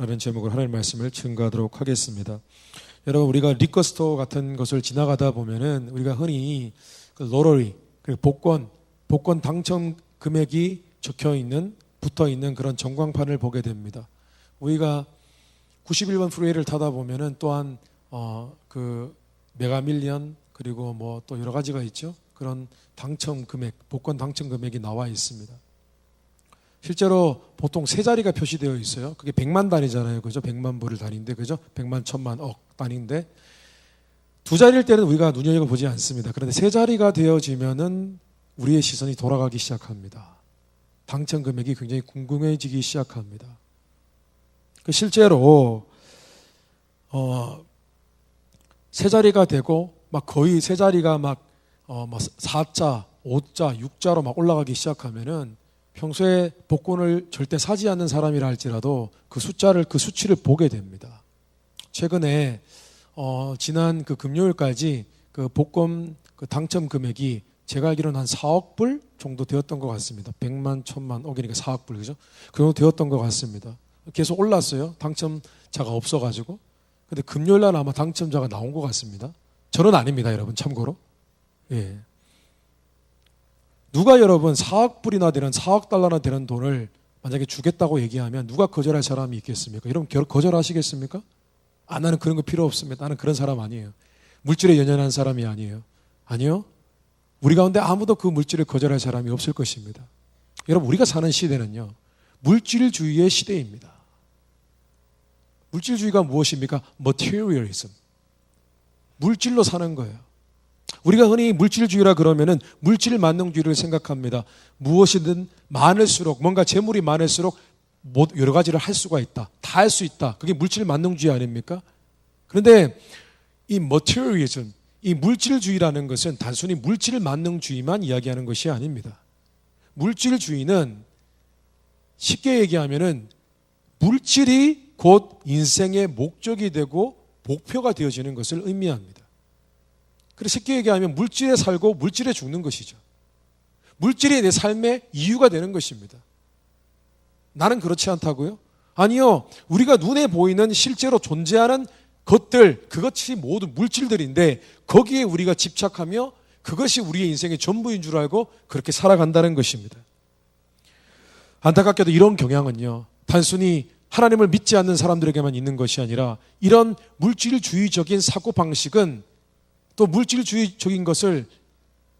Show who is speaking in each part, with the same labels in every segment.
Speaker 1: 라는 제목으로 하나님의 말씀을 증거하도록 하겠습니다. 여러분, 우리가 리커스토어 같은 것을 지나가다 보면은 우리가 흔히 그 로러리, 그 복권 당첨 금액이 붙어 있는 그런 전광판을 보게 됩니다. 우리가 91번 프리웨이를 타다 보면은 또한 그 메가밀리언 그리고 뭐 또 여러 가지가 있죠. 그런 당첨 금액, 복권 당첨 금액이 나와 있습니다. 실제로 보통 세 자리가 표시되어 있어요. 그게 100만 단위잖아요. 그죠? 100만 불을 단위인데, 그죠? 100만, 1000만, 억 단위인데, 두 자리일 때는 우리가 눈여겨보지 않습니다. 그런데 세 자리가 되어지면은 우리의 시선이 돌아가기 시작합니다. 당첨 금액이 굉장히 궁금해지기 시작합니다. 실제로, 세 자리가 되고, 막 거의 세 자리가 막 4자, 5자, 6자로 막 올라가기 시작하면은 평소에 복권을 절대 사지 않는 사람이라 할지라도 그 수치를 보게 됩니다. 최근에 지난 그 금요일까지 그 복권 그 당첨 금액이 제가 알기로는 한 4억 불 정도 되었던 것 같습니다. 100만, 1000만, 억이니까 4억 불, 그죠? 그 정도 되었던 것 같습니다. 계속 올랐어요. 당첨자가 없어가지고. 근데 금요일 날 아마 당첨자가 나온 것 같습니다. 저는 아닙니다, 여러분. 참고로. 예. 누가 여러분 4억 불이나 되는 4억 달러나 되는 돈을 만약에 주겠다고 얘기하면 누가 거절할 사람이 있겠습니까? 여러분 거절하시겠습니까? 나는 그런 거 필요 없습니다. 나는 그런 사람 아니에요. 물질에 연연한 사람이 아니에요. 아니요. 우리 가운데 아무도 그 물질을 거절할 사람이 없을 것입니다. 여러분, 우리가 사는 시대는요, 물질주의의 시대입니다. 물질주의가 무엇입니까? materialism. 물질로 사는 거예요. 우리가 흔히 물질주의라 그러면은 물질 만능주의를 생각합니다. 무엇이든 많을수록, 뭔가 재물이 많을수록 여러 가지를 할 수가 있다. 다 할 수 있다. 그게 물질 만능주의 아닙니까? 그런데 이 materialism, 이 물질주의라는 것은 단순히 물질 만능주의만 이야기하는 것이 아닙니다. 물질주의는 쉽게 얘기하면은 물질이 곧 인생의 목적이 되고 목표가 되어지는 것을 의미합니다. 그래서 쉽게 얘기하면 물질에 살고 물질에 죽는 것이죠. 물질이 내 삶의 이유가 되는 것입니다. 나는 그렇지 않다고요? 아니요. 우리가 눈에 보이는 실제로 존재하는 것들, 그것이 모두 물질들인데 거기에 우리가 집착하며 그것이 우리의 인생의 전부인 줄 알고 그렇게 살아간다는 것입니다. 안타깝게도 이런 경향은요, 단순히 하나님을 믿지 않는 사람들에게만 있는 것이 아니라 이런 물질주의적인 사고방식은 또 물질주의적인 것을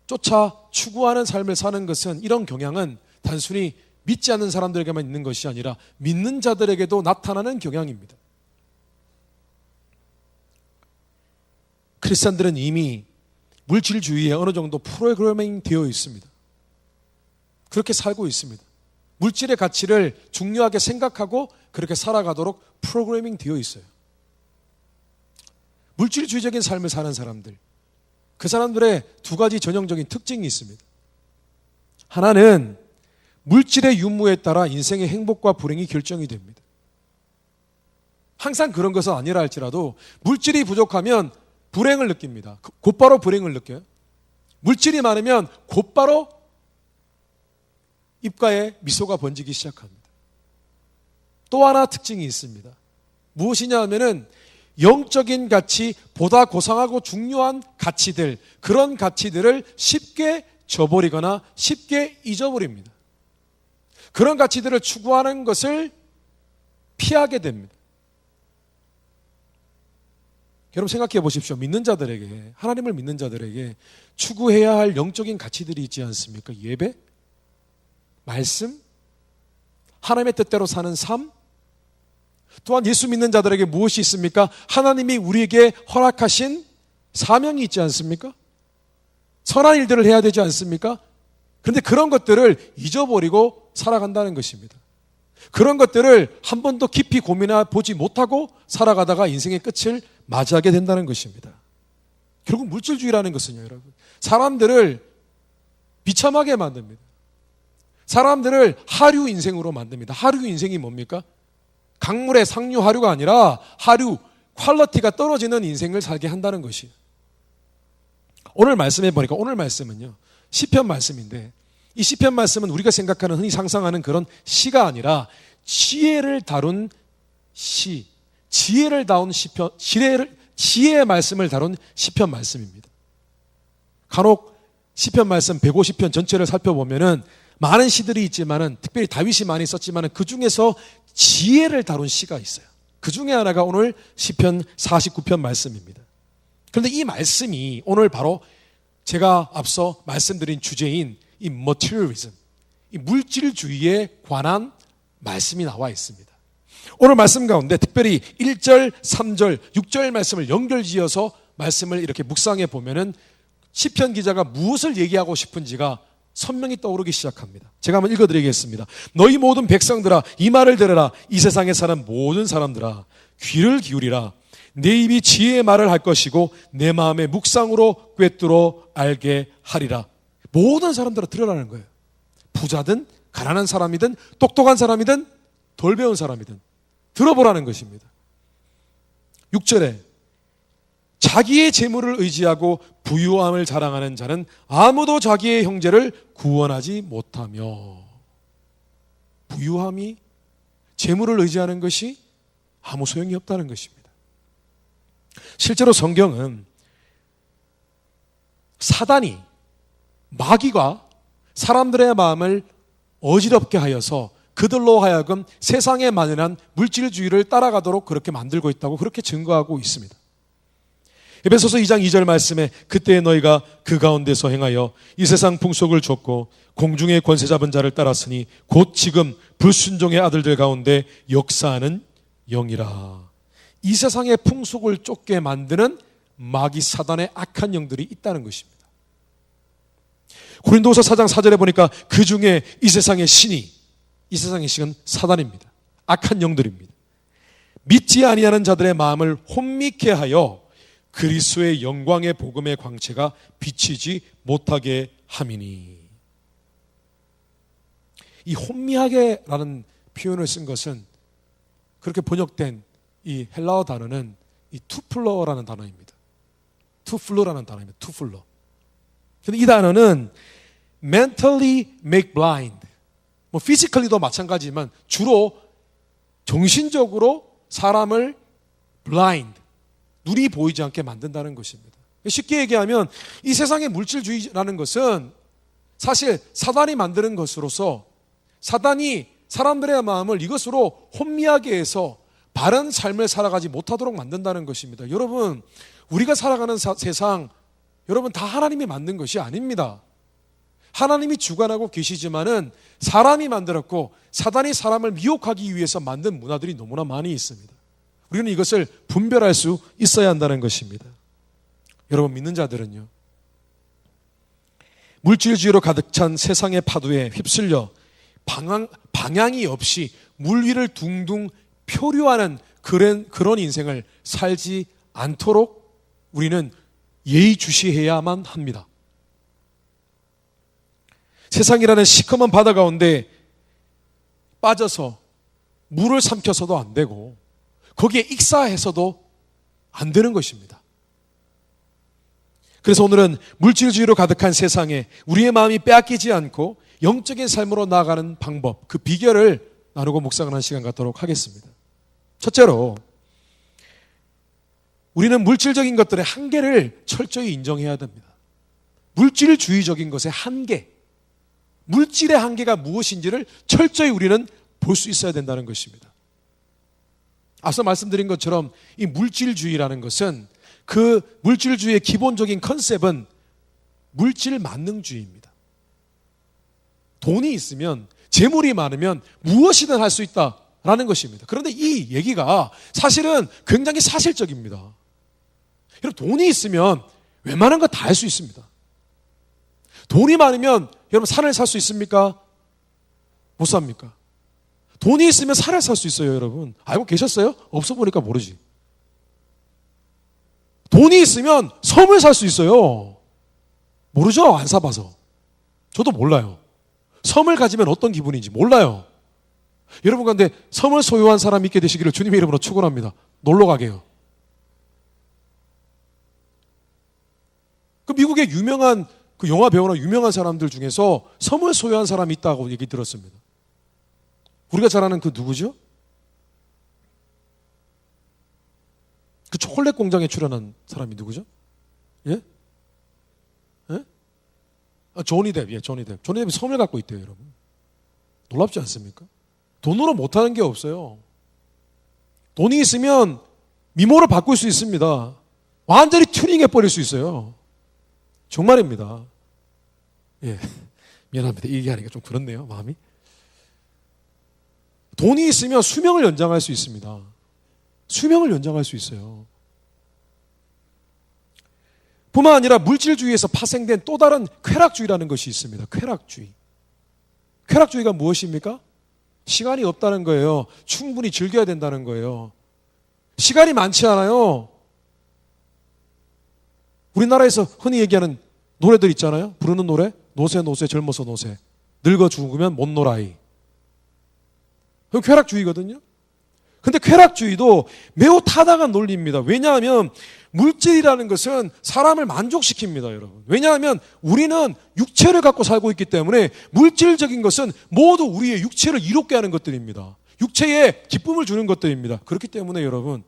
Speaker 1: 쫓아 추구하는 삶을 사는 것은, 이런 경향은 단순히 믿지 않는 사람들에게만 있는 것이 아니라 믿는 자들에게도 나타나는 경향입니다. 크리스찬들은 이미 물질주의에 어느 정도 프로그래밍 되어 있습니다. 그렇게 살고 있습니다. 물질의 가치를 중요하게 생각하고 그렇게 살아가도록 프로그래밍 되어 있어요. 물질주의적인 삶을 사는 사람들, 그 사람들의 두 가지 전형적인 특징이 있습니다. 하나는 물질의 유무에 따라 인생의 행복과 불행이 결정이 됩니다. 항상 그런 것은 아니라 할지라도 물질이 부족하면 불행을 느낍니다. 곧바로 불행을 느껴요. 물질이 많으면 곧바로 입가에 미소가 번지기 시작합니다. 또 하나 특징이 있습니다. 무엇이냐 하면은 영적인 가치, 보다 고상하고 중요한 가치들, 그런 가치들을 쉽게 저버리거나 쉽게 잊어버립니다. 그런 가치들을 추구하는 것을 피하게 됩니다. 여러분 생각해 보십시오. 믿는 자들에게, 하나님을 믿는 자들에게 추구해야 할 영적인 가치들이 있지 않습니까? 예배, 말씀, 하나님의 뜻대로 사는 삶, 또한 예수 믿는 자들에게 무엇이 있습니까? 하나님이 우리에게 허락하신 사명이 있지 않습니까? 선한 일들을 해야 되지 않습니까? 그런데 그런 것들을 잊어버리고 살아간다는 것입니다. 그런 것들을 한 번도 깊이 고민해 보지 못하고 살아가다가 인생의 끝을 맞이하게 된다는 것입니다. 결국 물질주의라는 것은요, 여러분, 사람들을 비참하게 만듭니다. 사람들을 하류 인생으로 만듭니다. 하류 인생이 뭡니까? 강물의 상류 하류가 아니라 하류, 퀄리티가 떨어지는 인생을 살게 한다는 것이에요. 오늘 말씀해 보니까, 오늘 말씀은요, 시편 말씀인데, 이 시편 말씀은 우리가 생각하는, 흔히 상상하는 그런 시가 아니라 지혜를 다룬 시, 지혜를 다룬 시편, 지혜의 말씀을 다룬 시편 말씀입니다. 간혹 시편 말씀 150편 전체를 살펴보면은 많은 시들이 있지만은 특별히 다윗이 많이 썼지만은 그 중에서 지혜를 다룬 시가 있어요. 그 중에 하나가 오늘 시편 49편 말씀입니다. 그런데 이 말씀이 오늘 바로 제가 앞서 말씀드린 주제인 이 materialism, 이 물질주의에 관한 말씀이 나와 있습니다. 오늘 말씀 가운데 특별히 1절, 3절, 6절 말씀을 연결지어서 말씀을 이렇게 묵상해 보면은 시편 기자가 무엇을 얘기하고 싶은지가 선명히 떠오르기 시작합니다. 제가 한번 읽어드리겠습니다. 너희 모든 백성들아 이 말을 들으라. 이 세상에 사는 모든 사람들아 귀를 기울이라. 내 입이 지혜의 말을 할 것이고 내 마음의 묵상으로 꿰뚫어 알게 하리라. 모든 사람들아 들으라는 거예요. 부자든 가난한 사람이든 똑똑한 사람이든 덜 배운 사람이든 들어보라는 것입니다. 6절에 자기의 재물을 의지하고 부유함을 자랑하는 자는 아무도 자기의 형제를 구원하지 못하며, 부유함이 재물을 의지하는 것이 아무 소용이 없다는 것입니다. 실제로 성경은 사단이, 마귀가 사람들의 마음을 어지럽게 하여서 그들로 하여금 세상에 만연한 물질주의를 따라가도록 그렇게 만들고 있다고 그렇게 증거하고 있습니다. 에베소서 2장 2절 말씀에 그때 너희가 그 가운데서 행하여 이 세상 풍속을 좇고 공중의 권세 잡은 자를 따랐으니 곧 지금 불순종의 아들들 가운데 역사하는 영이라. 이 세상의 풍속을 쫓게 만드는 마귀 사단의 악한 영들이 있다는 것입니다. 고린도후서 4장 4절에 보니까 그 중에 이 세상의 신은 사단입니다. 악한 영들입니다. 믿지 아니하는 자들의 마음을 혼미케 하여 그리스도의 영광의 복음의 광채가 비치지 못하게 함이니. 이 혼미하게라는 표현을 쓴 것은 그렇게 번역된 이 헬라어 단어는 이 투플러라는 단어입니다. 투플러라는 단어입니다. 투플러. 근데 이 단어는 mentally make blind, 뭐 physically도 마찬가지지만 주로 정신적으로 사람을 blind, 눈이 보이지 않게 만든다는 것입니다. 쉽게 얘기하면 이 세상의 물질주의라는 것은 사실 사단이 만드는 것으로서 사단이 사람들의 마음을 이것으로 혼미하게 해서 바른 삶을 살아가지 못하도록 만든다는 것입니다. 여러분, 우리가 살아가는 세상, 여러분 다 하나님이 만든 것이 아닙니다. 하나님이 주관하고 계시지만은 사람이 만들었고 사단이 사람을 미혹하기 위해서 만든 문화들이 너무나 많이 있습니다. 우리는 이것을 분별할 수 있어야 한다는 것입니다. 여러분, 믿는 자들은요, 물질주의로 가득 찬 세상의 파도에 휩쓸려 방향이 없이 물 위를 둥둥 표류하는 그런 인생을 살지 않도록 우리는 예의주시해야만 합니다. 세상이라는 시커먼 바다 가운데 빠져서 물을 삼켜서도 안 되고 거기에 익사해서도 안 되는 것입니다. 그래서 오늘은 물질주의로 가득한 세상에 우리의 마음이 빼앗기지 않고 영적인 삶으로 나아가는 방법, 그 비결을 나누고 묵상하는 시간 갖도록 하겠습니다. 첫째로, 우리는 물질적인 것들의 한계를 철저히 인정해야 됩니다. 물질주의적인 것의 한계, 물질의 한계가 무엇인지를 철저히 우리는 볼 수 있어야 된다는 것입니다. 앞서 말씀드린 것처럼 이 물질주의라는 것은, 그 물질주의의 기본적인 컨셉은 물질 만능주의입니다. 돈이 있으면, 재물이 많으면 무엇이든 할 수 있다라는 것입니다. 그런데 이 얘기가 사실은 굉장히 사실적입니다. 여러분, 돈이 있으면 웬만한 거 다 할 수 있습니다. 돈이 많으면 여러분 산을 살 수 있습니까? 못 삽니까? 돈이 있으면 산을 살 수 있어요, 여러분. 알고 계셨어요? 없어 보니까 모르지. 돈이 있으면 섬을 살 수 있어요. 모르죠? 안 사봐서. 저도 몰라요. 섬을 가지면 어떤 기분인지 몰라요. 여러분 가운데 섬을 소유한 사람이 있게 되시기를 주님의 이름으로 축원합니다. 놀러 가게요. 그 미국의 유명한 그 영화 배우나 유명한 사람들 중에서 섬을 소유한 사람이 있다고 얘기 들었습니다. 우리가 잘 아는 그 누구죠? 그 초콜릿 공장에 출연한 사람이 누구죠? 예? 예? 조니 뎁, 예, 조니 뎁. 조니 뎁이 섬을 갖고 있대요, 여러분. 놀랍지 않습니까? 돈으로 못하는 게 없어요. 돈이 있으면 미모를 바꿀 수 있습니다. 완전히 튜닝해 버릴 수 있어요. 정말입니다. 예, 미안합니다. 이 얘기하니까 좀 그렇네요, 마음이. 돈이 있으면 수명을 연장할 수 있습니다. 수명을 연장할 수 있어요. 뿐만 아니라 물질주의에서 파생된 또 다른 쾌락주의라는 것이 있습니다. 쾌락주의. 쾌락주의가 무엇입니까? 시간이 없다는 거예요. 충분히 즐겨야 된다는 거예요. 시간이 많지 않아요. 우리나라에서 흔히 얘기하는 노래들 있잖아요. 부르는 노래. 노세 노세 젊어서 노세. 늙어 죽으면 못 놀아이. 그건 쾌락주의거든요. 근데 쾌락주의도 매우 타당한 논리입니다. 왜냐하면 물질이라는 것은 사람을 만족시킵니다, 여러분. 왜냐하면 우리는 육체를 갖고 살고 있기 때문에 물질적인 것은 모두 우리의 육체를 이롭게 하는 것들입니다. 육체에 기쁨을 주는 것들입니다. 그렇기 때문에 여러분,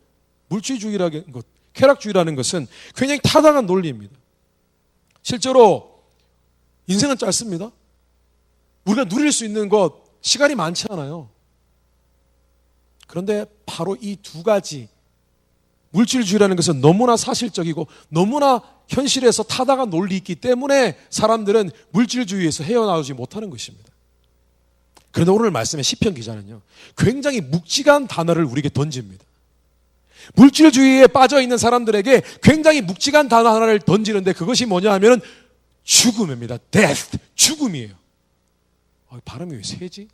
Speaker 1: 물질주의라는 것, 쾌락주의라는 것은 굉장히 타당한 논리입니다. 실제로 인생은 짧습니다. 우리가 누릴 수 있는 것, 시간이 많지 않아요. 그런데 바로 이 두 가지, 물질주의라는 것은 너무나 사실적이고 너무나 현실에서 타당한 논리 있기 때문에 사람들은 물질주의에서 헤어나오지 못하는 것입니다. 그런데 오늘 말씀의 시편 기자는요, 굉장히 묵직한 단어를 우리에게 던집니다. 물질주의에 빠져있는 사람들에게 굉장히 묵직한 단어 하나를 던지는데 그것이 뭐냐 하면 죽음입니다. death, 죽음이에요. 발음이 왜 세지?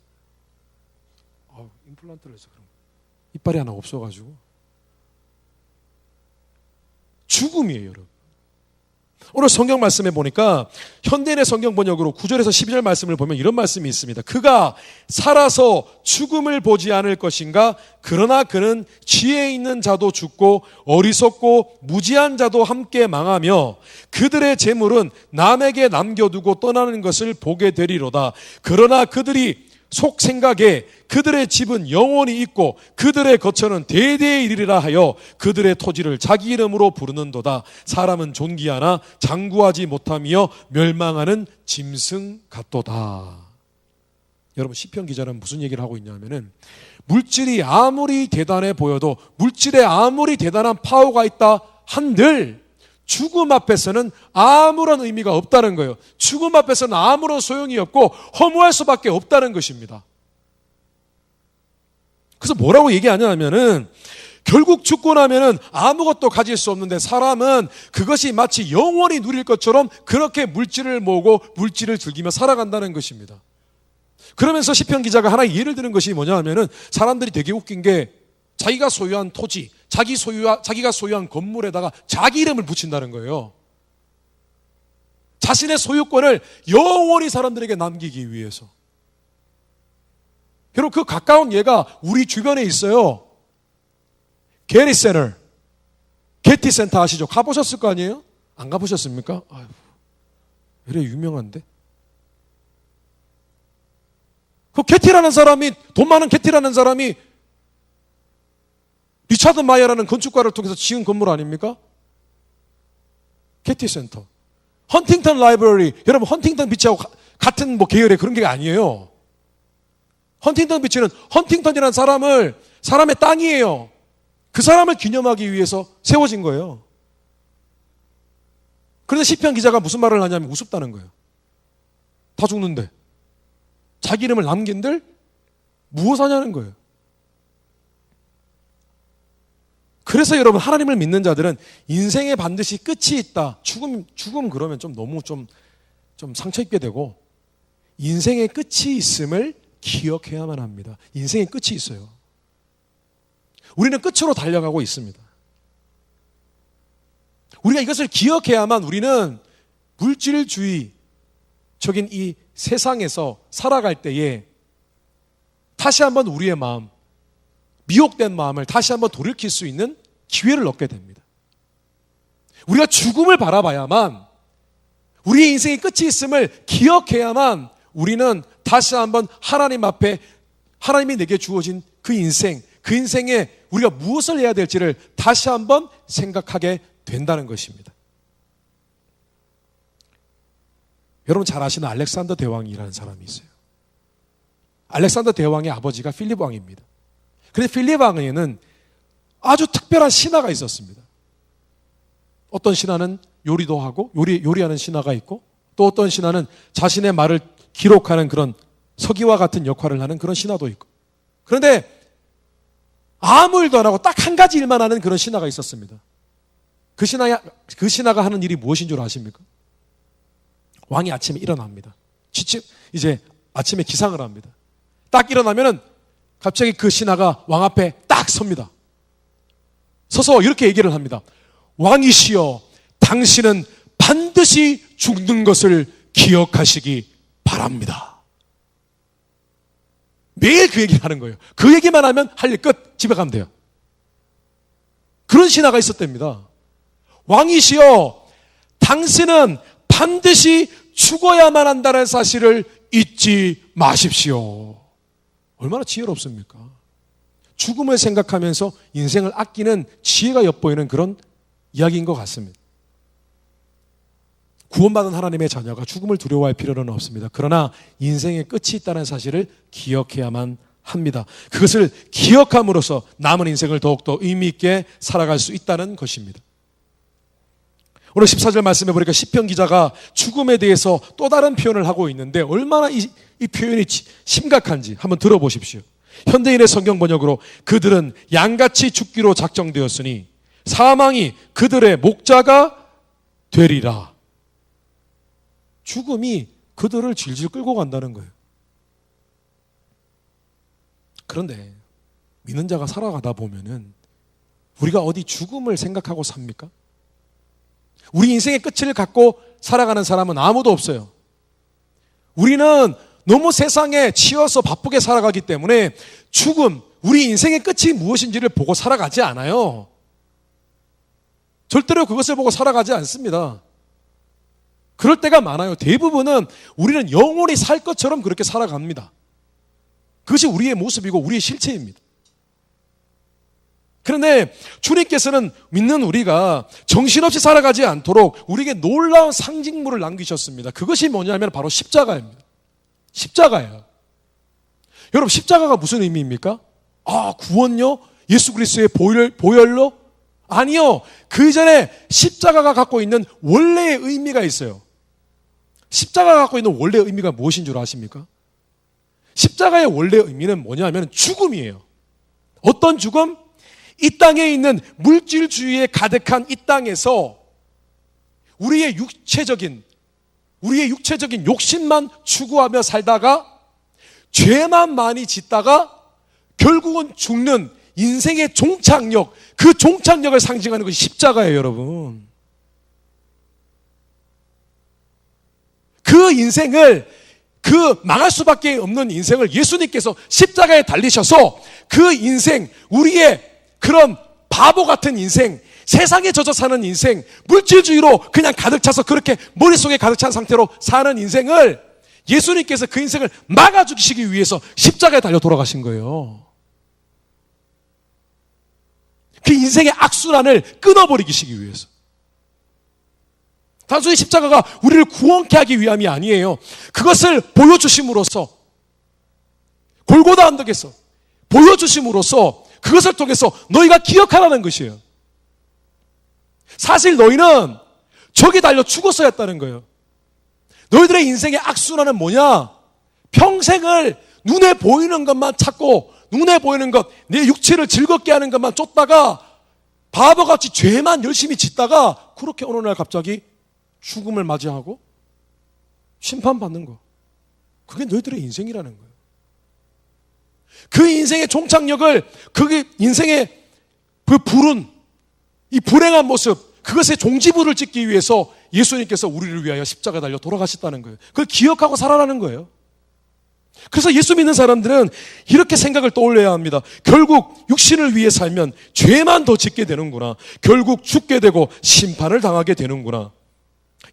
Speaker 1: 임플란트를 해서 그런 이빨이 하나 없어가지고. 죽음이에요, 여러분. 오늘 성경 말씀에 보니까 현대인의 성경 번역으로 9절에서 12절 말씀을 보면 이런 말씀이 있습니다. 그가 살아서 죽음을 보지 않을 것인가? 그러나 그는 지혜 있는 자도 죽고 어리석고 무지한 자도 함께 망하며 그들의 재물은 남에게 남겨두고 떠나는 것을 보게 되리로다. 그러나 그들이 속 생각에 그들의 집은 영원히 있고 그들의 거처는 대대에 이르리라 하여 그들의 토지를 자기 이름으로 부르는도다. 사람은 존귀하나 장구하지 못하며 멸망하는 짐승 같도다. 여러분, 시편 기자는 무슨 얘기를 하고 있냐면은 물질이 아무리 대단해 보여도, 물질에 아무리 대단한 파워가 있다 한들 죽음 앞에서는 아무런 의미가 없다는 거예요. 죽음 앞에서는 아무런 소용이 없고 허무할 수밖에 없다는 것입니다. 그래서 뭐라고 얘기하냐면은 결국 죽고 나면은 아무것도 가질 수 없는데 사람은 그것이 마치 영원히 누릴 것처럼 그렇게 물질을 모으고 물질을 즐기며 살아간다는 것입니다. 그러면서 시편 기자가 하나 예를 드는 것이 뭐냐 하면은 사람들이 되게 웃긴 게 자기가 소유한 토지, 자기가 소유한 건물에다가 자기 이름을 붙인다는 거예요. 자신의 소유권을 영원히 사람들에게 남기기 위해서. 여러분, 그 가까운 예가 우리 주변에 있어요. 게리 센터, 게티 센터 아시죠? 가보셨을 거 아니에요? 안 가보셨습니까? 아유, 이래 유명한데. 그 게티라는 사람이, 돈 많은 게티라는 사람이 리차드 마이어라는 건축가를 통해서 지은 건물 아닙니까? 게티 센터. 헌팅턴 라이브러리. 여러분, 헌팅턴 비치하고 같은 계열의 그런 게 아니에요. 헌팅턴 비치는 헌팅턴이라는 사람의 땅이에요. 그 사람을 기념하기 위해서 세워진 거예요. 그런데 시편 기자가 무슨 말을 하냐면 우습다는 거예요. 다 죽는데 자기 이름을 남긴들 무엇 하냐는 거예요. 그래서 여러분, 하나님을 믿는 자들은 인생에 반드시 끝이 있다. 죽음 그러면 너무 상처 입게 되고, 인생의 끝이 있음을 기억해야만 합니다. 인생의 끝이 있어요. 우리는 끝으로 달려가고 있습니다. 우리가 이것을 기억해야만 우리는 물질주의적인 이 세상에서 살아갈 때에 다시 한번 우리의 마음, 미혹된 마음을 다시 한번 돌이킬 수 있는 기회를 얻게 됩니다. 우리가 죽음을 바라봐야만, 우리의 인생의 끝이 있음을 기억해야만 우리는 다시 한번 하나님 앞에 하나님이 내게 주어진 그 인생의 우리가 무엇을 해야 될지를 다시 한번 생각하게 된다는 것입니다. 여러분 잘 아시는 알렉산더 대왕이라는 사람이 있어요. 알렉산더 대왕의 아버지가 필립 왕입니다. 그런데 필립 왕에는 아주 특별한 신하가 있었습니다. 어떤 신하는 요리도 하고 요리하는 신하가 있고, 또 어떤 신하는 자신의 말을 기록하는 그런 서기와 같은 역할을 하는 그런 신하도 있고. 그런데 아무 일도 안 하고 딱 한 가지 일만 하는 그런 신하가 있었습니다. 그 신하가 하는 일이 무엇인 줄 아십니까? 왕이 아침에 일어납니다. 이제 아침에 기상을 합니다. 딱 일어나면은 갑자기 그 신하가 왕 앞에 딱 섭니다. 서서 이렇게 얘기를 합니다. 왕이시여, 당신은 반드시 죽는 것을 기억하시기 바랍니다. 매일 그 얘기를 하는 거예요. 그 얘기만 하면 할 일 끝, 집에 가면 돼요. 그런 신하가 있었답니다. 왕이시여, 당신은 반드시 죽어야만 한다는 사실을 잊지 마십시오. 얼마나 지혜롭습니까? 죽음을 생각하면서 인생을 아끼는 지혜가 엿보이는 그런 이야기인 것 같습니다. 구원받은 하나님의 자녀가 죽음을 두려워할 필요는 없습니다. 그러나 인생의 끝이 있다는 사실을 기억해야만 합니다. 그것을 기억함으로써 남은 인생을 더욱더 의미 있게 살아갈 수 있다는 것입니다. 오늘 14절 말씀해 보니까 시편 기자가 죽음에 대해서 또 다른 표현을 하고 있는데 얼마나 이 표현이 심각한지 한번 들어보십시오. 현대인의 성경 번역으로 그들은 양같이 죽기로 작정되었으니 사망이 그들의 목자가 되리라. 죽음이 그들을 질질 끌고 간다는 거예요. 그런데 믿는 자가 살아가다 보면은 우리가 어디 죽음을 생각하고 삽니까? 우리 인생의 끝을 갖고 살아가는 사람은 아무도 없어요. 우리는 너무 세상에 치여서 바쁘게 살아가기 때문에 죽음, 우리 인생의 끝이 무엇인지를 보고 살아가지 않아요. 절대로 그것을 보고 살아가지 않습니다. 그럴 때가 많아요. 대부분은 우리는 영원히 살 것처럼 그렇게 살아갑니다. 그것이 우리의 모습이고 우리의 실체입니다. 그런데 주님께서는 믿는 우리가 정신없이 살아가지 않도록 우리에게 놀라운 상징물을 남기셨습니다. 그것이 뭐냐면 바로 십자가입니다. 십자가예요. 여러분, 십자가가 무슨 의미입니까? 구원요? 예수 그리스도의 보혈로? 아니요. 그 이전에 십자가가 갖고 있는 원래의 의미가 있어요. 십자가가 갖고 있는 원래의 의미가 무엇인 줄 아십니까? 십자가의 원래의 의미는 뭐냐면 죽음이에요. 어떤 죽음? 이 땅에 있는 물질주의에 가득한 이 땅에서 우리의 육체적인 욕심만 추구하며 살다가 죄만 많이 짓다가 결국은 죽는 인생의 종착역, 그 종착역을 상징하는 것이 십자가예요, 여러분. 그 인생을, 그 망할 수밖에 없는 인생을 예수님께서 십자가에 달리셔서 그 인생, 우리의 그런 바보 같은 인생, 세상에 젖어 사는 인생, 물질주의로 그냥 가득 차서 그렇게 머릿속에 가득 찬 상태로 사는 인생을 예수님께서 그 인생을 막아 주시기 위해서 십자가에 달려 돌아가신 거예요. 그 인생의 악순환을 끊어버리시기 위해서. 단순히 십자가가 우리를 구원케 하기 위함이 아니에요. 그것을 보여주심으로써, 골고다 언덕에서 보여주심으로써 그것을 통해서 너희가 기억하라는 것이에요. 사실 너희는 저기 달려 죽었어야 했다는 거예요. 너희들의 인생의 악순환은 뭐냐? 평생을 눈에 보이는 것만 찾고, 눈에 보이는 것, 내 육체를 즐겁게 하는 것만 쫓다가 바보같이 죄만 열심히 짓다가 그렇게 어느 날 갑자기 죽음을 맞이하고 심판받는 거. 그게 너희들의 인생이라는 거예요. 그 인생의 종착역을, 그게 인생의 그 불운, 이 불행한 모습, 그것의 종지부를 찍기 위해서 예수님께서 우리를 위하여 십자가에 달려 돌아가셨다는 거예요. 그걸 기억하고 살아라는 거예요. 그래서 예수 믿는 사람들은 이렇게 생각을 떠올려야 합니다. 결국 육신을 위해 살면 죄만 더 짓게 되는구나. 결국 죽게 되고 심판을 당하게 되는구나.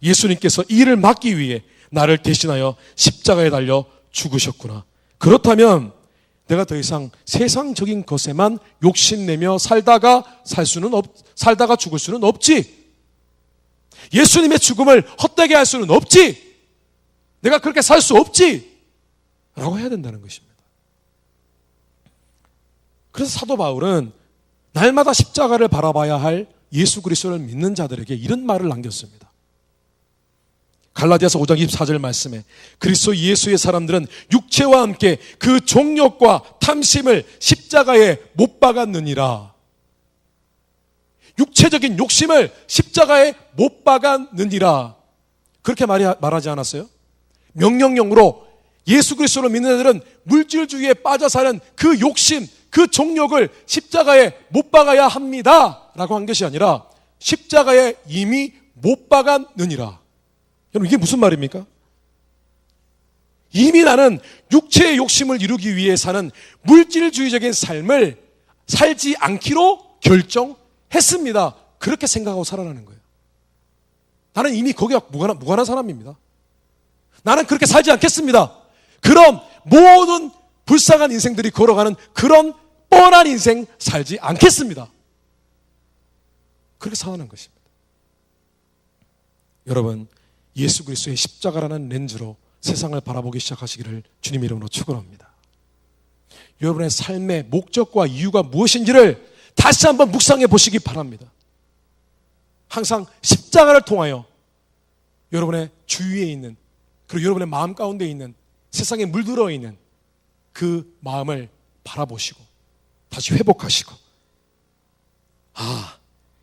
Speaker 1: 예수님께서 이 일을 막기 위해 나를 대신하여 십자가에 달려 죽으셨구나. 그렇다면 내가 더 이상 세상적인 것에만 욕심내며 살다가 죽을 수는 없지. 예수님의 죽음을 헛되게 할 수는 없지. 내가 그렇게 살 수 없지. 라고 해야 된다는 것입니다. 그래서 사도 바울은 날마다 십자가를 바라봐야 할 예수 그리스도를 믿는 자들에게 이런 말을 남겼습니다. 갈라디아서 5장 24절 말씀에 그리스도 예수의 사람들은 육체와 함께 그 종욕과 탐심을 십자가에 못 박았느니라. 육체적인 욕심을 십자가에 못 박았느니라. 그렇게 말하지 않았어요? 명령형으로 예수 그리스도를 믿는 자들은 물질주의에 빠져 사는 그 욕심, 그 종욕을 십자가에 못 박아야 합니다 라고 한 것이 아니라 십자가에 이미 못 박았느니라. 여러분, 이게 무슨 말입니까? 이미 나는 육체의 욕심을 이루기 위해 사는 물질주의적인 삶을 살지 않기로 결정했습니다. 그렇게 생각하고 살아나는 거예요. 나는 이미 거기와 무관한 사람입니다. 나는 그렇게 살지 않겠습니다. 그럼 모든 불쌍한 인생들이 걸어가는 그런 뻔한 인생 살지 않겠습니다. 그렇게 살아가는 것입니다. 여러분, 예수 그리스도의 십자가라는 렌즈로 세상을 바라보기 시작하시기를 주님 이름으로 축원합니다. 여러분의 삶의 목적과 이유가 무엇인지를 다시 한번 묵상해 보시기 바랍니다. 항상 십자가를 통하여 여러분의 주위에 있는, 그리고 여러분의 마음 가운데 있는, 세상에 물들어 있는 그 마음을 바라보시고 다시 회복하시고,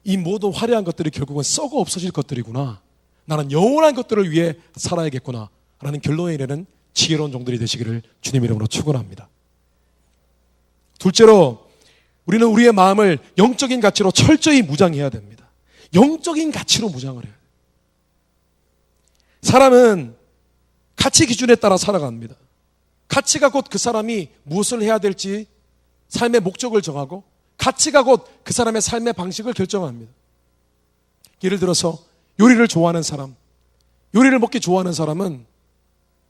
Speaker 1: 이 모든 화려한 것들이 결국은 썩어 없어질 것들이구나, 나는 영원한 것들을 위해 살아야겠구나 라는 결론에 이르는 지혜로운 종들이 되시기를 주님 이름으로 축원합니다. 둘째로, 우리는 우리의 마음을 영적인 가치로 철저히 무장해야 됩니다. 영적인 가치로 무장을 해야 돼요. 사람은 가치 기준에 따라 살아갑니다. 가치가 곧 그 사람이 무엇을 해야 될지 삶의 목적을 정하고, 가치가 곧 그 사람의 삶의 방식을 결정합니다. 예를 들어서 요리를 좋아하는 사람, 요리를 먹기 좋아하는 사람은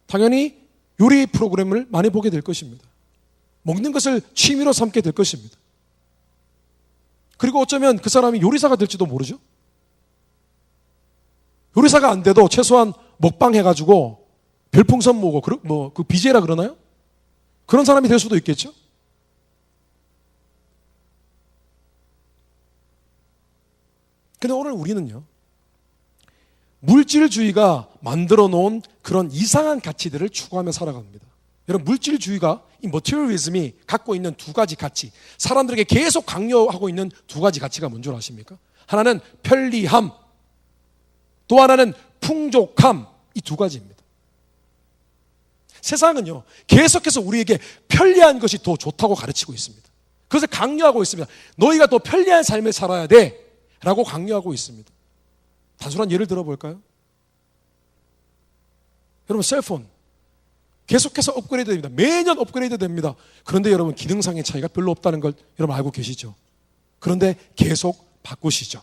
Speaker 1: 당연히 요리 프로그램을 많이 보게 될 것입니다. 먹는 것을 취미로 삼게 될 것입니다. 그리고 어쩌면 그 사람이 요리사가 될지도 모르죠. 요리사가 안 돼도 최소한 먹방 해가지고 별풍선 모으고, 그 BJ라 그러나요? 그런 사람이 될 수도 있겠죠. 근데 오늘 우리는요, 물질주의가 만들어 놓은 그런 이상한 가치들을 추구하며 살아갑니다. 여러분, 물질주의가, 이 머티리얼리즘이 갖고 있는 두 가지 가치, 사람들에게 계속 강요하고 있는 두 가지 가치가 뭔 줄 아십니까? 하나는 편리함, 또 하나는 풍족함, 이 두 가지입니다. 세상은요, 계속해서 우리에게 편리한 것이 더 좋다고 가르치고 있습니다. 그것을 강요하고 있습니다. 너희가 더 편리한 삶을 살아야 돼 라고 강요하고 있습니다. 단순한 예를 들어볼까요? 여러분, 셀폰 계속해서 업그레이드 됩니다. 매년 업그레이드 됩니다. 그런데 여러분, 기능상의 차이가 별로 없다는 걸 여러분 알고 계시죠? 그런데 계속 바꾸시죠.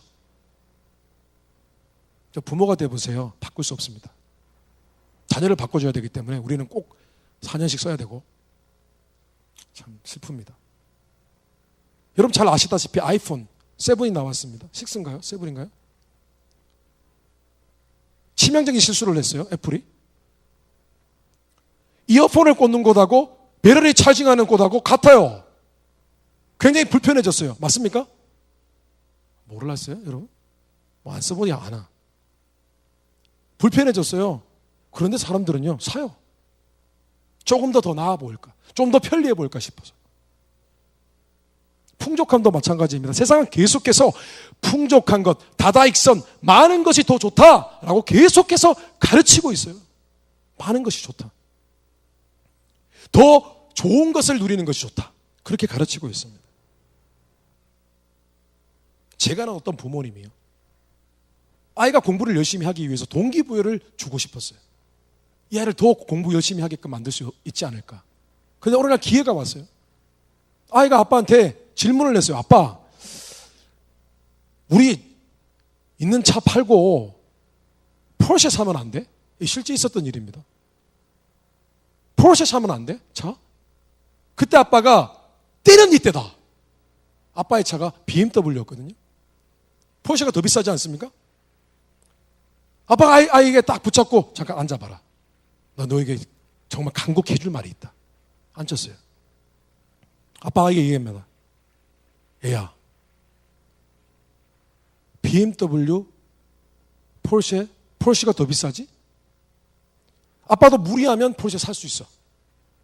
Speaker 1: 부모가 되어보세요. 바꿀 수 없습니다. 자녀를 바꿔줘야 되기 때문에 우리는 꼭 4년씩 써야 되고, 참 슬픕니다. 여러분 잘 아시다시피 아이폰 7이 나왔습니다. 6인가요? 7인가요? 치명적인 실수를 했어요, 애플이. 이어폰을 꽂는 곳하고 배터리 차징하는 곳하고 같아요. 굉장히 불편해졌어요. 맞습니까? 몰랐어요, 여러분? 안 써보니 아나. 불편해졌어요. 그런데 사람들은요, 사요. 조금 더 나아 보일까, 좀 더 편리해 보일까 싶어서. 풍족함도 마찬가지입니다. 세상은 계속해서 풍족한 것, 다다익선, 많은 것이 더 좋다라고 계속해서 가르치고 있어요. 많은 것이 좋다, 더 좋은 것을 누리는 것이 좋다, 그렇게 가르치고 있습니다. 제가 아는 어떤 부모님이요, 아이가 공부를 열심히 하기 위해서 동기부여를 주고 싶었어요. 이 아이를 더 공부 열심히 하게끔 만들 수 있지 않을까. 그런데 어느 날 기회가 왔어요. 아이가 아빠한테 질문을 했어요. 아빠, 우리 있는 차 팔고 포르쉐 사면 안 돼? 실제 있었던 일입니다. 포르쉐 사면 안 돼? 차? 그때 아빠가 때는 이때다. 아빠의 차가 BMW였거든요. 포르쉐가 더 비싸지 않습니까? 아빠가 아이에게 딱 붙잡고 잠깐 앉아봐라. 나 너에게 정말 간곡히 해줄 말이 있다. 앉혔어요. 아빠가 아이에게 얘기합니다. 얘야, BMW, 포르쉐가 더 비싸지? 아빠도 무리하면 포르쉐 살 수 있어.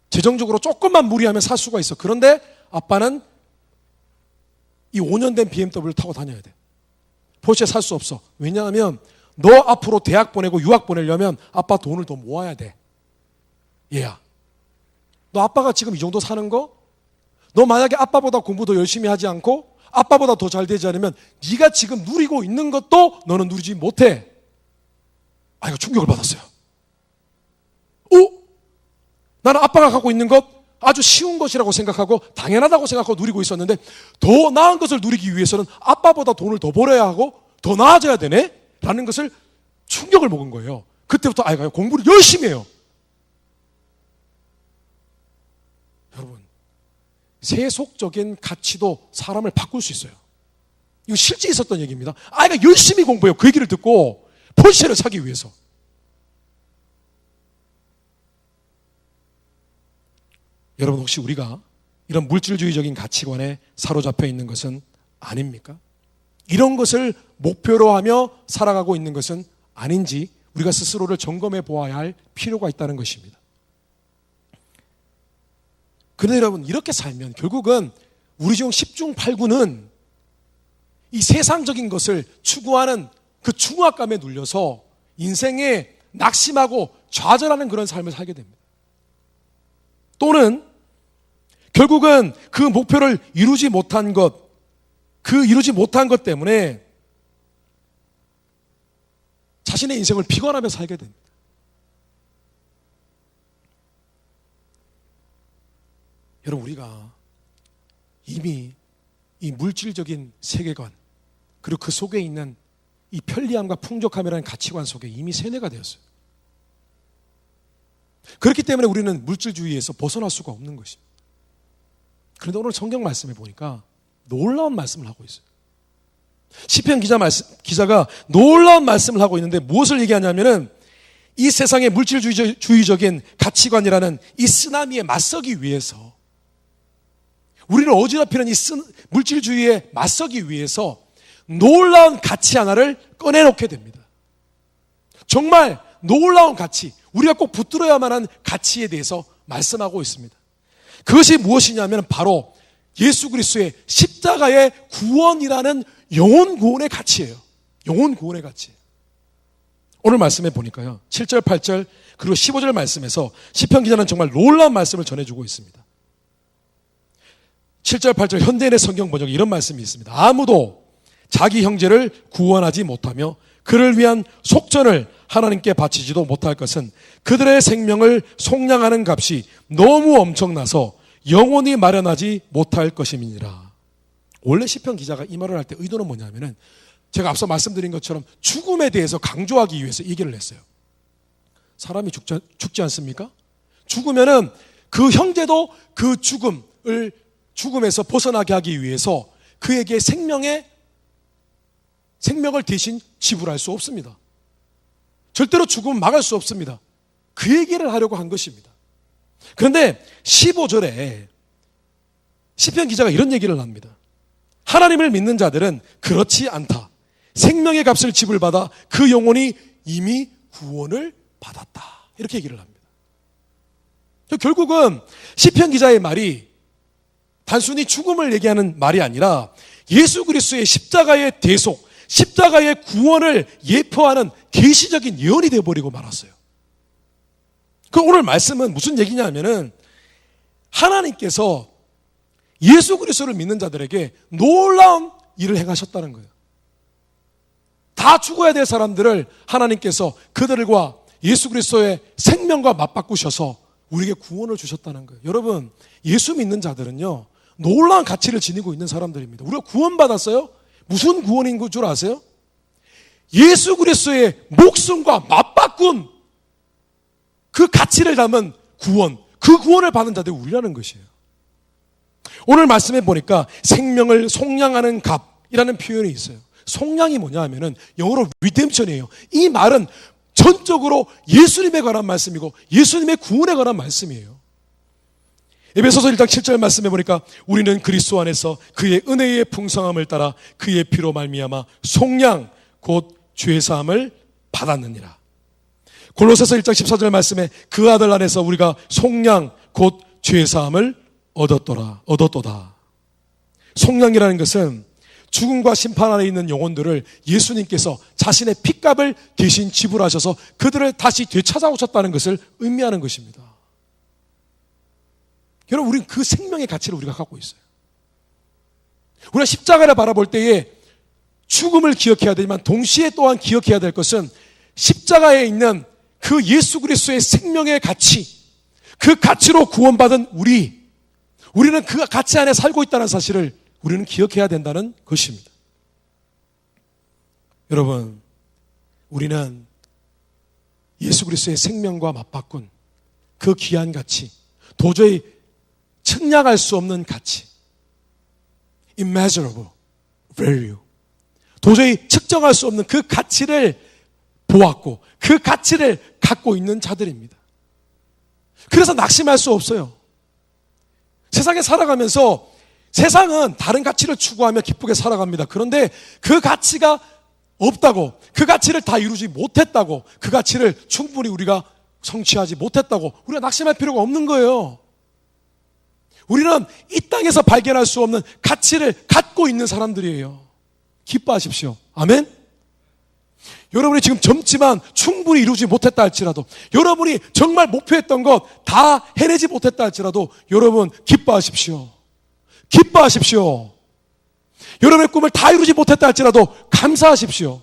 Speaker 1: 재정적으로 조금만 무리하면 살 수가 있어. 그런데 아빠는 이 5년 된 BMW를 타고 다녀야 돼. 포르쉐 살 수 없어. 왜냐하면 너 앞으로 대학 보내고 유학 보내려면 아빠 돈을 더 모아야 돼. 얘야, 너 아빠가 지금 이 정도 사는 거? 너 만약에 아빠보다 공부 더 열심히 하지 않고 아빠보다 더 잘 되지 않으면 네가 지금 누리고 있는 것도 너는 누리지 못해. 이거 충격을 받았어요. 나는 아빠가 갖고 있는 것 아주 쉬운 것이라고 생각하고 당연하다고 생각하고 누리고 있었는데 더 나은 것을 누리기 위해서는 아빠보다 돈을 더 벌어야 하고 더 나아져야 되네? 라는 것을 충격을 먹은 거예요. 그때부터 아이가 공부를 열심히 해요. 여러분, 세속적인 가치도 사람을 바꿀 수 있어요. 이거 실제 있었던 얘기입니다. 아이가 열심히 공부해요. 그 얘기를 듣고 포르쉐를 사기 위해서. 여러분, 혹시 우리가 이런 물질주의적인 가치관에 사로잡혀 있는 것은 아닙니까? 이런 것을 목표로 하며 살아가고 있는 것은 아닌지 우리가 스스로를 점검해 보아야 할 필요가 있다는 것입니다. 그런데 여러분, 이렇게 살면 결국은 우리 중 10중 8구는 이 세상적인 것을 추구하는 그 중압감에 눌려서 인생에 낙심하고 좌절하는 그런 삶을 살게 됩니다. 또는 결국은 그 목표를 이루지 못한 것 때문에 자신의 인생을 비관하며 살게 됩니다. 여러분, 우리가 이미 이 물질적인 세계관 그리고 그 속에 있는 이 편리함과 풍족함이라는 가치관 속에 이미 세뇌가 되었어요. 그렇기 때문에 우리는 물질주의에서 벗어날 수가 없는 것입니다. 그런데 오늘 성경 말씀에 보니까 놀라운 말씀을 하고 있어요. 시편 기자가 놀라운 말씀을 하고 있는데 무엇을 얘기하냐면은 이 세상의 물질주의적인 가치관이라는 이 쓰나미에 맞서기 위해서, 우리를 어지럽히는 이 물질주의에 맞서기 위해서 놀라운 가치 하나를 꺼내놓게 됩니다. 정말 놀라운 가치, 우리가 꼭 붙들어야만 한 가치에 대해서 말씀하고 있습니다. 그것이 무엇이냐면 바로 예수 그리스도의 십자가의 구원이라는 영혼 구원의 가치예요. 영혼 구원의 가치. 오늘 말씀에 보니까요, 7절, 8절 그리고 15절 말씀에서 시편 기자는 정말 놀라운 말씀을 전해주고 있습니다. 7절, 8절 현대인의 성경 번역에 이런 말씀이 있습니다. 아무도 자기 형제를 구원하지 못하며 그를 위한 속전을 하나님께 바치지도 못할 것은 그들의 생명을 속량하는 값이 너무 엄청나서 영원히 마련하지 못할 것임이니라. 원래 시편 기자가 이 말을 할 때 의도는 뭐냐면은 제가 앞서 말씀드린 것처럼 죽음에 대해서 강조하기 위해서 얘기를 했어요. 사람이 죽지 않습니까? 죽으면은 그 형제도 그 죽음에서 벗어나게 하기 위해서 그에게 생명을 대신 지불할 수 없습니다. 절대로 죽음은 막을 수 없습니다. 그 얘기를 하려고 한 것입니다. 그런데 15절에 시편 기자가 이런 얘기를 합니다. 하나님을 믿는 자들은 그렇지 않다. 생명의 값을 지불받아 그 영혼이 이미 구원을 받았다. 이렇게 얘기를 합니다. 결국은 시편 기자의 말이 단순히 죽음을 얘기하는 말이 아니라 예수 그리스도의 십자가의 대속, 십자가의 구원을 예표하는 계시적인 예언이 되어버리고 말았어요. 그 오늘 말씀은 무슨 얘기냐면은 하나님께서 예수 그리스도를 믿는 자들에게 놀라운 일을 행하셨다는 거예요. 다 죽어야 될 사람들을 하나님께서 그들과 예수 그리스도의 생명과 맞바꾸셔서 우리에게 구원을 주셨다는 거예요. 여러분, 예수 믿는 자들은요, 놀라운 가치를 지니고 있는 사람들입니다. 우리가 구원받았어요? 무슨 구원인 줄 아세요? 예수 그리스도의 목숨과 맞바꾼 그 가치를 담은 구원, 그 구원을 받는 자들이 우리라는 것이에요. 오늘 말씀해 보니까 생명을 속량하는 값이라는 표현이 있어요. 속량이 뭐냐 하면은 영어로 redemption이에요. 이 말은 전적으로 예수님에 관한 말씀이고 예수님의 구원에 관한 말씀이에요. 에베소서 1장 7절 말씀해 보니까 우리는 그리스도 안에서 그의 은혜의 풍성함을 따라 그의 피로 말미암아 속량 곧 죄 사함을 받았느니라. 골로새서 1장 14절 말씀에 그 아들 안에서 우리가 속량 곧 죄 사함을 얻었도다. 속량이라는 것은 죽음과 심판 아래 있는 영혼들을 예수님께서 자신의 핏값을 대신 지불하셔서 그들을 다시 되찾아오셨다는 것을 의미하는 것입니다. 여러분, 우리는 그 생명의 가치를 우리가 갖고 있어요. 우리가 십자가를 바라볼 때에 죽음을 기억해야 되지만 동시에 또한 기억해야 될 것은 십자가에 있는 그 예수 그리스도의 생명의 가치, 그 가치로 구원받은 우리는 그 가치 안에 살고 있다는 사실을 우리는 기억해야 된다는 것입니다. 여러분, 우리는 예수 그리스도의 생명과 맞바꾼 그 귀한 가치, 도저히 측량할 수 없는 가치, immeasurable value, 도저히 측정할 수 없는 그 가치를 보았고 그 가치를 갖고 있는 자들입니다. 그래서 낙심할 수 없어요. 세상에 살아가면서 세상은 다른 가치를 추구하며 기쁘게 살아갑니다. 그런데 그 가치가 없다고, 그 가치를 다 이루지 못했다고, 그 가치를 충분히 우리가 성취하지 못했다고 우리가 낙심할 필요가 없는 거예요. 우리는 이 땅에서 발견할 수 없는 가치를 갖고 있는 사람들이에요. 기뻐하십시오. 아멘? 여러분이 지금 젊지만 충분히 이루지 못했다 할지라도, 여러분이 정말 목표했던 것 다 해내지 못했다 할지라도 여러분 기뻐하십시오. 기뻐하십시오. 여러분의 꿈을 다 이루지 못했다 할지라도 감사하십시오.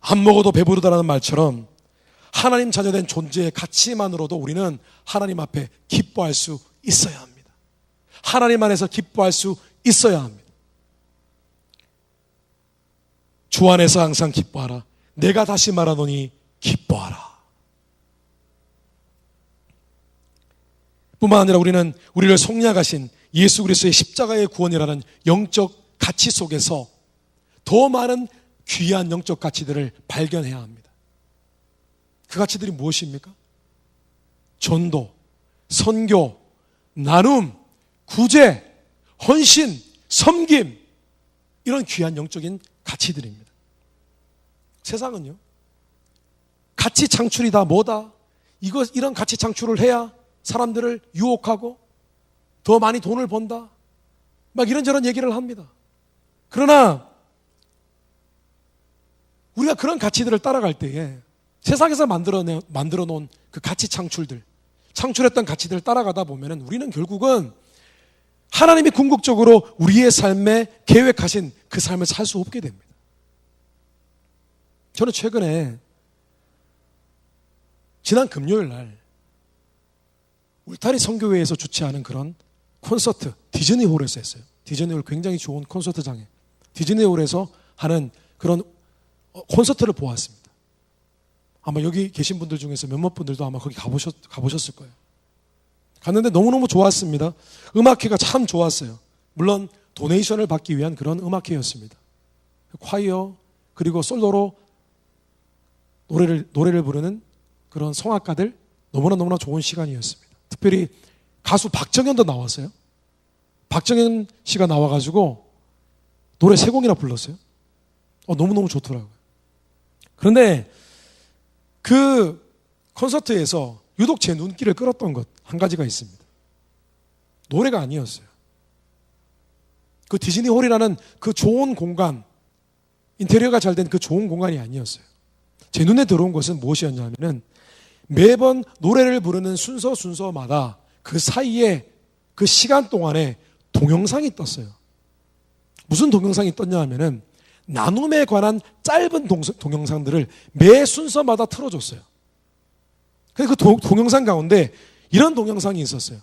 Speaker 1: 안 먹어도 배부르다라는 말처럼 하나님 자녀된 존재의 가치만으로도 우리는 하나님 앞에 기뻐할 수 있어야 합니다. 하나님 안에서 기뻐할 수 있어야 합니다. 주 안에서 항상 기뻐하라. 내가 다시 말하노니 기뻐하라. 뿐만 아니라 우리는 우리를 속량하신 예수 그리스도의 십자가의 구원이라는 영적 가치 속에서 더 많은 귀한 영적 가치들을 발견해야 합니다. 그 가치들이 무엇입니까? 전도, 선교, 나눔, 구제, 헌신, 섬김, 이런 귀한 영적인 가치들입니다. 세상은요, 가치 창출이다 뭐다, 이런 가치 창출을 해야 사람들을 유혹하고 더 많이 돈을 번다, 막 이런저런 얘기를 합니다. 그러나 우리가 그런 가치들을 따라갈 때에 세상에서 만들어 놓은 그 가치 창출했던 가치들을 따라가다 보면 우리는 결국은 하나님이 궁극적으로 우리의 삶에 계획하신 그 삶을 살 수 없게 됩니다. 저는 최근에 지난 금요일 날 울타리 선교회에서 주최하는 그런 콘서트, 디즈니홀에서 했어요. 디즈니홀 굉장히 좋은 콘서트장에 디즈니홀에서 하는 그런 콘서트를 보았습니다. 아마 여기 계신 분들 중에서 몇몇 분들도 아마 거기 가보셨을 거예요. 갔는데 너무너무 좋았습니다. 음악회가 참 좋았어요. 물론 도네이션을 받기 위한 그런 음악회였습니다. 콰이어 그리고 솔로로 노래를 부르는 그런 성악가들, 너무나 좋은 시간이었습니다. 특별히 가수 박정현도 나왔어요. 박정현 씨가 나와가지고 노래 3곡이나 불렀어요. 너무너무 좋더라고요. 그런데 그 콘서트에서 유독 제 눈길을 끌었던 것 한 가지가 있습니다. 노래가 아니었어요. 그 디즈니홀이라는 그 좋은 공간, 인테리어가 잘 된 그 좋은 공간이 아니었어요. 제 눈에 들어온 것은 무엇이었냐면은 매번 노래를 부르는 순서마다 그 사이에 그 시간 동안에 동영상이 떴어요. 무슨 동영상이 떴냐 하면은 나눔에 관한 짧은 동영상들을 매 순서마다 틀어줬어요. 그 동영상 가운데 이런 동영상이 있었어요.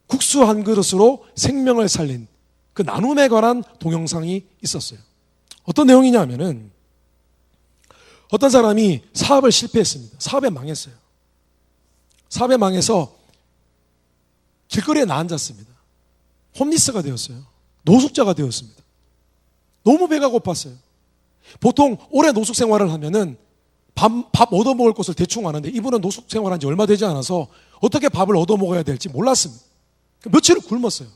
Speaker 1: 국수 한 그릇으로 생명을 살린 그 나눔에 관한 동영상이 있었어요. 어떤 내용이냐 하면은 어떤 사람이 사업을 실패했습니다. 사업에 망했어요. 사업에 망해서 길거리에 나앉았습니다. 홈리스가 되었어요. 노숙자가 되었습니다. 너무 배가 고팠어요. 보통 오래 노숙 생활을 하면은 밥 얻어먹을 것을 대충 아는데 이분은 노숙 생활한 지 얼마 되지 않아서 어떻게 밥을 얻어먹어야 될지 몰랐습니다. 며칠을 굶었어요.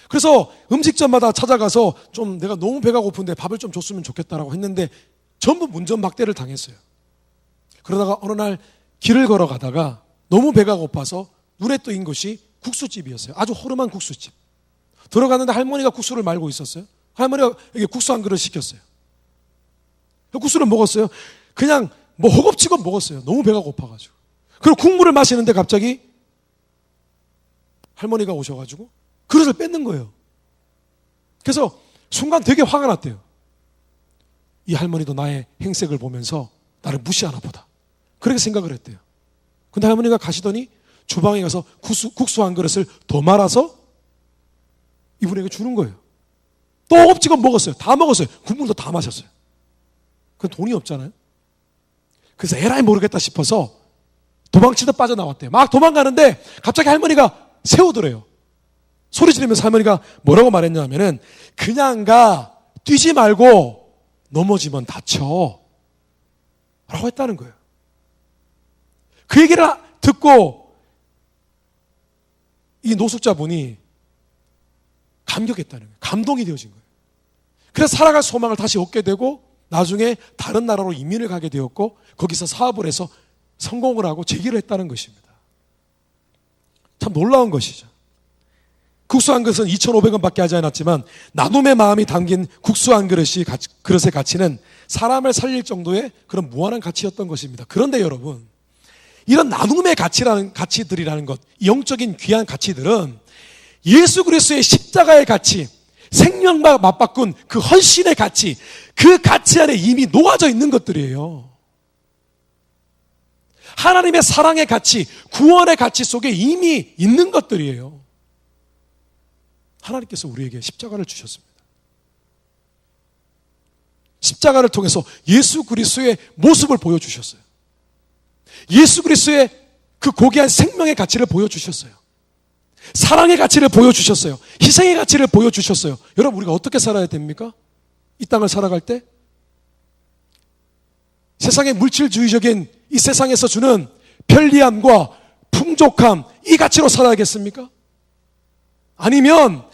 Speaker 1: 그래서 음식점마다 찾아가서 좀 내가 너무 배가 고픈데 밥을 좀 줬으면 좋겠다라고 했는데 전부 문전박대를 당했어요. 그러다가 어느 날 길을 걸어가다가 너무 배가 고파서 눈에 띄인 것이 국수집이었어요. 아주 허름한 국수집. 들어갔는데 할머니가 국수를 말고 있었어요. 할머니가 이게 국수 한 그릇 시켰어요. 국수를 먹었어요. 그냥 뭐 허겁지겁 먹었어요. 너무 배가 고파가지고. 그리고 국물을 마시는데 갑자기 할머니가 오셔가지고 그릇을 뺏는 거예요. 그래서 순간 되게 화가 났대요. 이 할머니도 나의 행색을 보면서 나를 무시하나 보다. 그렇게 생각을 했대요. 근데 할머니가 가시더니 주방에 가서 국수 한 그릇을 더 말아서 이분에게 주는 거예요. 또 허겁지겁 먹었어요. 다 먹었어요. 국물도 다 마셨어요. 그건 돈이 없잖아요. 그래서 에라이 모르겠다 싶어서 도망치다 빠져나왔대요. 막 도망가는데 갑자기 할머니가 세우더래요. 소리 지르면서 할머니가 뭐라고 말했냐면은 그냥 가, 뛰지 말고 넘어지면 다쳐 라고 했다는 거예요. 그 얘기를 듣고 이 노숙자분이 감격했다는 거예요. 감동이 되어진 거예요. 그래서 살아갈 소망을 다시 얻게 되고 나중에 다른 나라로 이민을 가게 되었고 거기서 사업을 해서 성공을 하고 재기를 했다는 것입니다. 참 놀라운 것이죠. 국수 한 그릇은 2,500원 밖에 하지 않았지만 나눔의 마음이 담긴 국수 한 그릇의 가치는 사람을 살릴 정도의 그런 무한한 가치였던 것입니다. 그런데 여러분, 이런 나눔의 가치들이라는 것, 영적인 귀한 가치들은 예수 그리스도의 십자가의 가치, 생명과 맞바꾼 그 헌신의 가치, 그 가치 안에 이미 녹아져 있는 것들이에요. 하나님의 사랑의 가치, 구원의 가치 속에 이미 있는 것들이에요. 하나님께서 우리에게 십자가를 주셨습니다. 십자가를 통해서 예수 그리스도의 모습을 보여주셨어요. 예수 그리스도의 그 고귀한 생명의 가치를 보여주셨어요. 사랑의 가치를 보여주셨어요. 희생의 가치를 보여주셨어요. 여러분, 우리가 어떻게 살아야 됩니까? 이 땅을 살아갈 때 세상의 물질주의적인 이 세상에서 주는 편리함과 풍족함, 이 가치로 살아야겠습니까? 아니면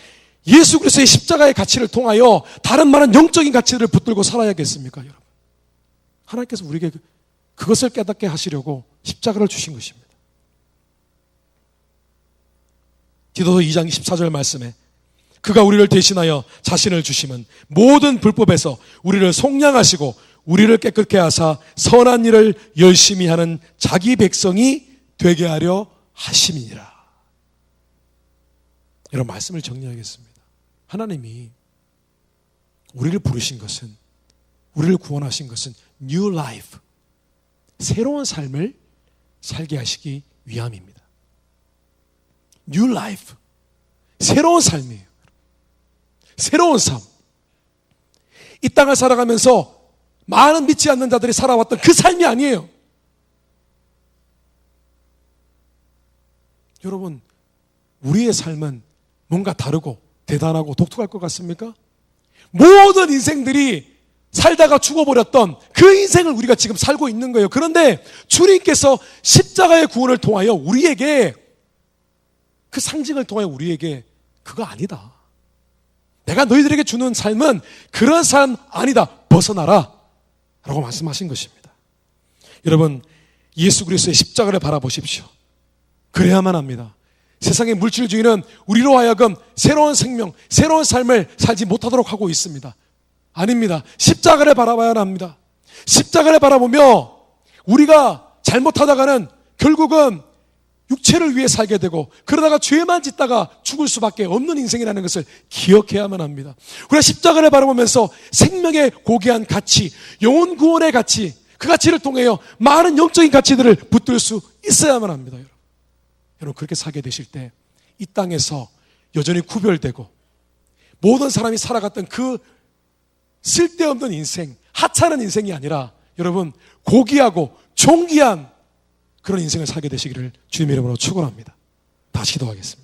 Speaker 1: 예수 그리스도의 십자가의 가치를 통하여 다른 많은 영적인 가치를 붙들고 살아야겠습니까, 여러분? 하나님께서 우리에게 그것을 깨닫게 하시려고 십자가를 주신 것입니다. 디도서 2장 14절 말씀에 그가 우리를 대신하여 자신을 주심은 모든 불법에서 우리를 속량하시고 우리를 깨끗게 하사 선한 일을 열심히 하는 자기 백성이 되게 하려 하심이니라. 이런 말씀을 정리하겠습니다. 하나님이 우리를 부르신 것은, 우리를 구원하신 것은 New Life, 새로운 삶을 살게 하시기 위함입니다. New Life, 새로운 삶이에요. 새로운 삶. 이 땅을 살아가면서 많은 믿지 않는 자들이 살아왔던 그 삶이 아니에요. 여러분, 우리의 삶은 뭔가 다르고 대단하고 독특할 것 같습니까? 모든 인생들이 살다가 죽어버렸던 그 인생을 우리가 지금 살고 있는 거예요. 그런데 주님께서 십자가의 구원을 통하여 우리에게, 그 상징을 통하여 우리에게 그거 아니다, 내가 너희들에게 주는 삶은 그런 삶 아니다, 벗어나라 라고 말씀하신 것입니다. 여러분, 예수 그리스도의 십자가를 바라보십시오. 그래야만 합니다. 세상의 물질주의는 우리로 하여금 새로운 생명, 새로운 삶을 살지 못하도록 하고 있습니다. 아닙니다. 십자가를 바라봐야 합니다. 십자가를 바라보며 우리가 잘못하다가는 결국은 육체를 위해 살게 되고 그러다가 죄만 짓다가 죽을 수밖에 없는 인생이라는 것을 기억해야만 합니다. 우리가 십자가를 바라보면서 생명의 고귀한 가치, 영혼 구원의 가치, 그 가치를 통하여 많은 영적인 가치들을 붙들 수 있어야만 합니다. 여러분, 그렇게 살게 되실 때 이 땅에서 여전히 구별되고 모든 사람이 살아갔던 그 쓸데없는 인생, 하찮은 인생이 아니라 여러분, 고귀하고 존귀한 그런 인생을 살게 되시기를 주님의 이름으로 축원합니다. 다시 기도하겠습니다.